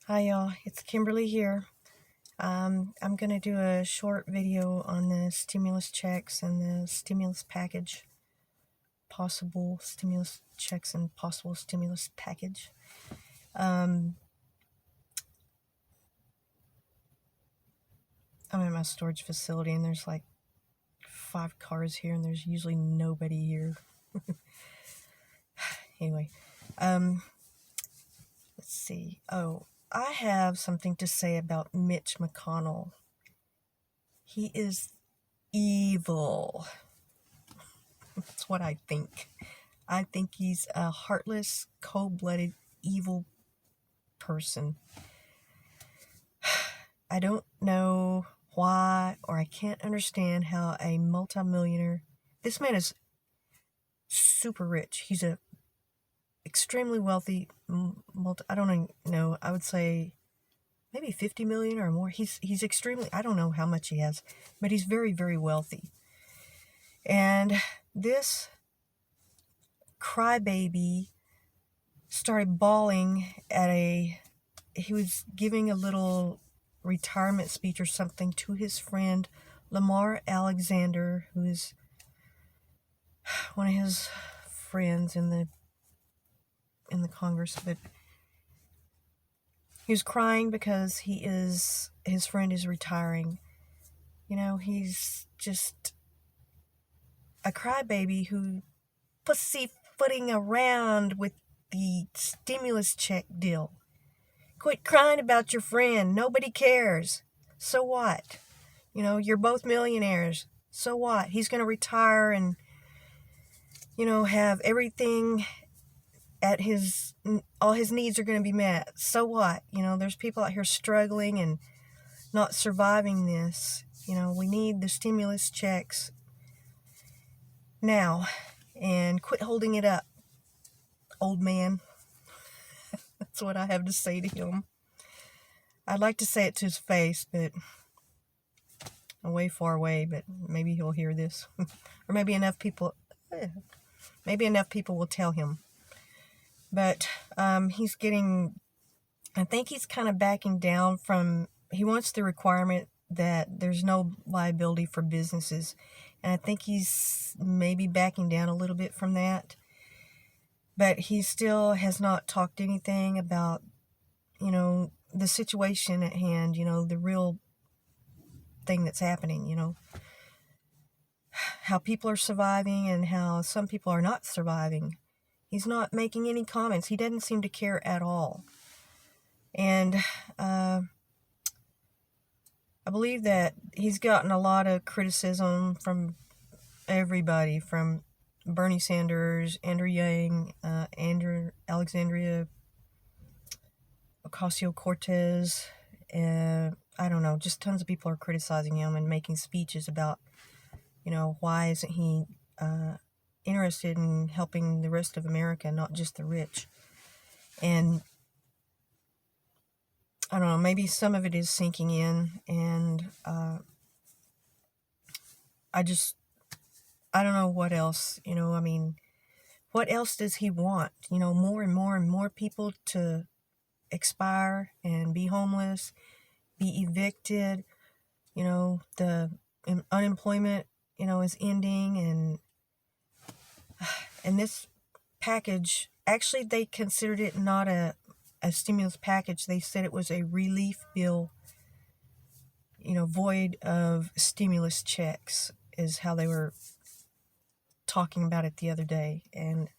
Hi y'all, it's Kimberly here. I'm going to do a short video on the stimulus checks and the stimulus package, possible stimulus checks and possible stimulus package. I'm in my storage facility and there's like 5 cars here and there's usually nobody here. Anyway, let's see. Oh, I have something to say about Mitch McConnell. He is evil. That's what I think. I think he's a heartless, cold-blooded, evil person. I don't know why, or I can't understand how a multimillionaire, this man is super rich. He's a extremely wealthy, I don't even know, I would say maybe 50 million or more. He's extremely, I don't know how much he has, but he's very, very wealthy. And this crybaby started bawling he was giving a little retirement speech or something to his friend Lamar Alexander, who is one of his friends in the Congress. But he was crying because his friend is retiring. You know, he's just a crybaby who pussyfooting around with the stimulus check deal. Quit crying about your friend. Nobody cares. So what? You know, you're both millionaires. So what? He's going to retire and, have everything all his needs are going to be met. So what? There's people out here struggling and not surviving this. We need the stimulus checks now. And quit holding it up, old man. That's what I have to say to him. I'd like to say it to his face, but I'm way far away, but maybe he'll hear this. Or maybe enough people will tell him. But I think he's kind of backing down he wants the requirement that there's no liability for businesses. And I think he's maybe backing down a little bit from that. But he still has not talked anything about, the situation at hand, the real thing that's happening, how people are surviving and how some people are not surviving. He's not making any comments. He doesn't seem to care at all. And I believe that he's gotten a lot of criticism from everybody, from Bernie Sanders, Andrew Yang, Andrew Alexandria Ocasio-Cortez, I don't know, just tons of people are criticizing him and making speeches about, why isn't he interested in helping the rest of America, not just the rich. And I don't know, maybe some of it is sinking in, and I don't know what else, what else does he want? More and more and more people to expire and be homeless, be evicted, the unemployment, is ending, and this package, actually they considered it not a stimulus package. They said it was a relief bill, void of stimulus checks, is how they were talking about it the other day. And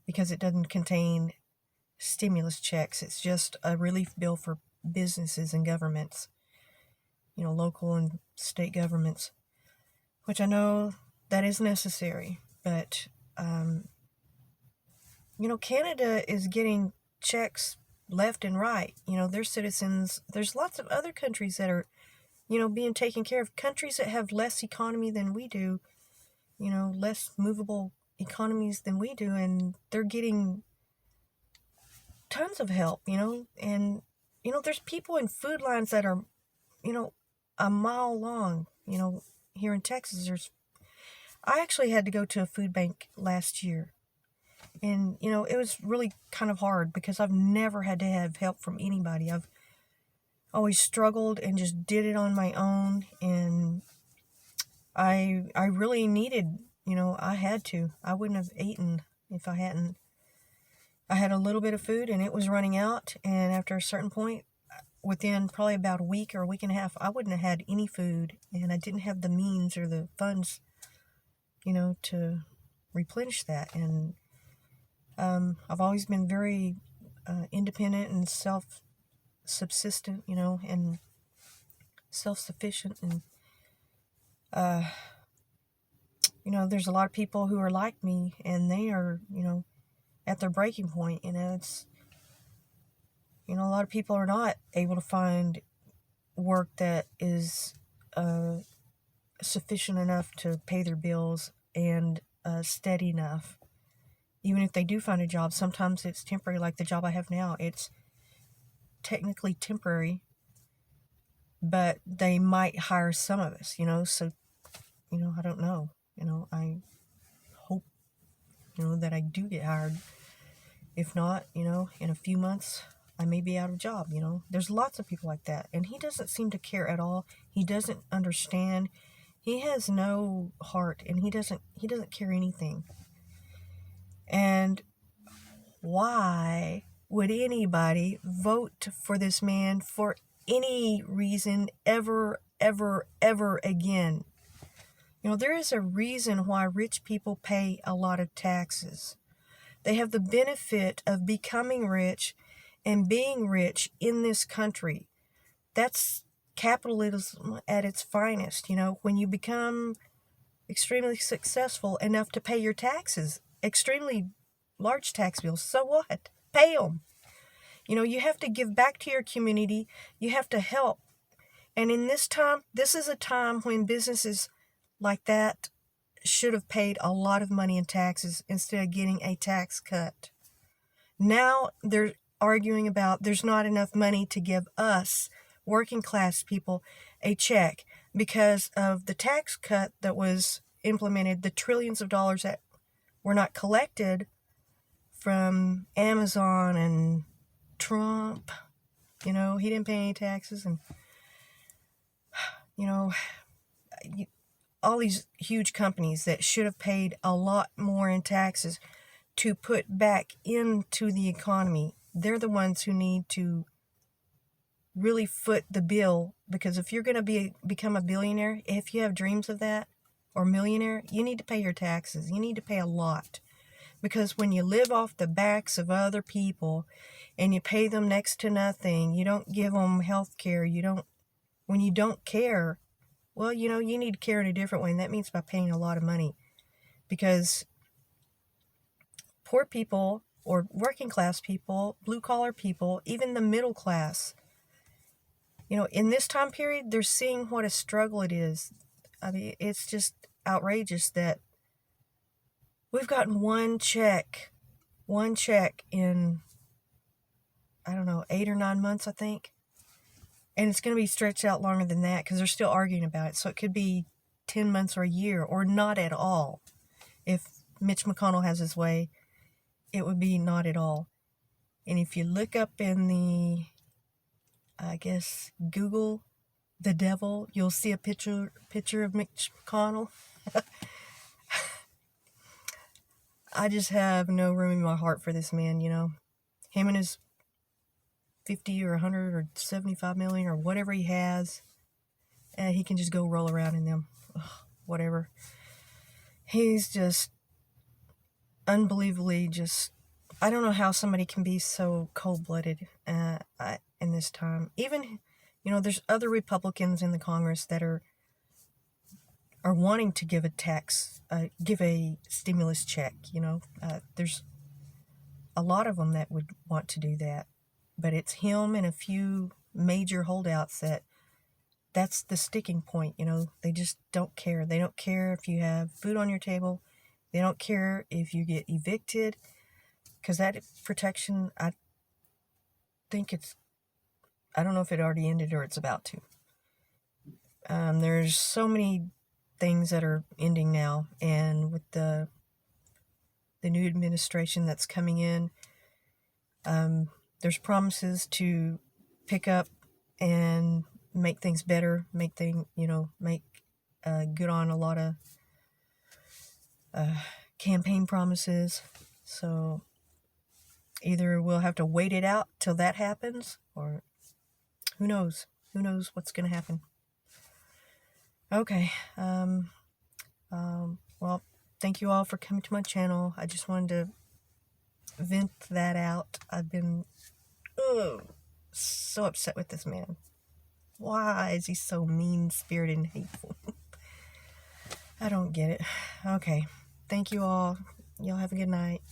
because it doesn't contain stimulus checks, it's just a relief bill for businesses and governments, local and state governments, which I know that is necessary. But Canada is getting checks left and right. Their citizens, there's lots of other countries that are, being taken care of. Countries that have less economy than we do, less movable economies than we do, and they're getting tons of help, and, there's people in food lines that are, a mile long. Here in Texas, I actually had to go to a food bank last year. And, it was really kind of hard because I've never had to have help from anybody. I've always struggled and just did it on my own, and I really needed, I had to. I wouldn't have eaten if I hadn't. I had a little bit of food and it was running out, and after a certain point, within probably about a week or a week and a half, I wouldn't have had any food, and I didn't have the means or the funds, to replenish that. And I've always been very independent and self-subsistent, and self-sufficient. And, there's a lot of people who are like me, and they are, at their breaking point. It's, a lot of people are not able to find work that is sufficient enough to pay their bills and steady enough. Even if they do find a job, sometimes it's temporary, like the job I have now. It's technically temporary, but they might hire some of us, so, I don't know. I hope, that I do get hired. If not, in a few months, I may be out of a job, There's lots of people like that, and he doesn't seem to care at all. He doesn't understand. He has no heart, and he doesn't care anything. And why would anybody vote for this man for any reason ever, ever, ever again? There is a reason why rich people pay a lot of taxes. They have the benefit of becoming rich and being rich in this country. That's capitalism at its finest. When you become extremely successful enough to pay your taxes, extremely large tax bills, so what? Pay them. You have to give back to your community. You have to help. And in this is a time when businesses like that should have paid a lot of money in taxes instead of getting a tax cut. Now they're arguing about there's not enough money to give us, working class people, a check because of the tax cut that was implemented, the trillions of dollars that were not collected from Amazon and Trump. He didn't pay any taxes, and all these huge companies that should have paid a lot more in taxes to put back into the economy, they're the ones who need to really foot the bill. Because if you're going to become a billionaire, if you have dreams of that, or millionaire, you need to pay your taxes. You need to pay a lot. Because when you live off the backs of other people and you pay them next to nothing, you don't give them health care, when you don't care, well, you need to care in a different way, and that means by paying a lot of money. Because poor people, or working class people, blue collar people, even the middle class, in this time period, they're seeing what a struggle it is. I mean, it's just outrageous that we've gotten one check in, I don't know, 8 or 9 months, I think. And it's going to be stretched out longer than that because they're still arguing about it. So it could be 10 months or a year, or not at all. If Mitch MCConnell has his way, it would be not at all. And if you look up in the, Google the devil, you'll see a picture of Mitch MCConnell. I just have no room in my heart for this man, Him and his 50 or 100 or 75 million or whatever he has, he can just go roll around in them. Ugh, whatever. He's just unbelievably I don't know how somebody can be so cold-blooded in this time. Even, there's other Republicans in the Congress that are wanting to give a stimulus check, there's a lot of them that would want to do that. But it's him and a few major holdouts that's the sticking point, They just don't care. They don't care if you have food on your table. They don't care if you get evicted. Because that protection, I don't know if it already ended or it's about to. There's so many things that are ending now. And with the new administration that's coming in, there's promises to pick up and make things better, make good on a lot of campaign promises. So either we'll have to wait it out till that happens, or who knows? Who knows what's going to happen? Okay. Well, thank you all for coming to my channel. I just wanted to vent that out. I've been so upset with this man. Why is he so mean-spirited and hateful? I don't get it. Okay. Thank you all. Y'all have a good night.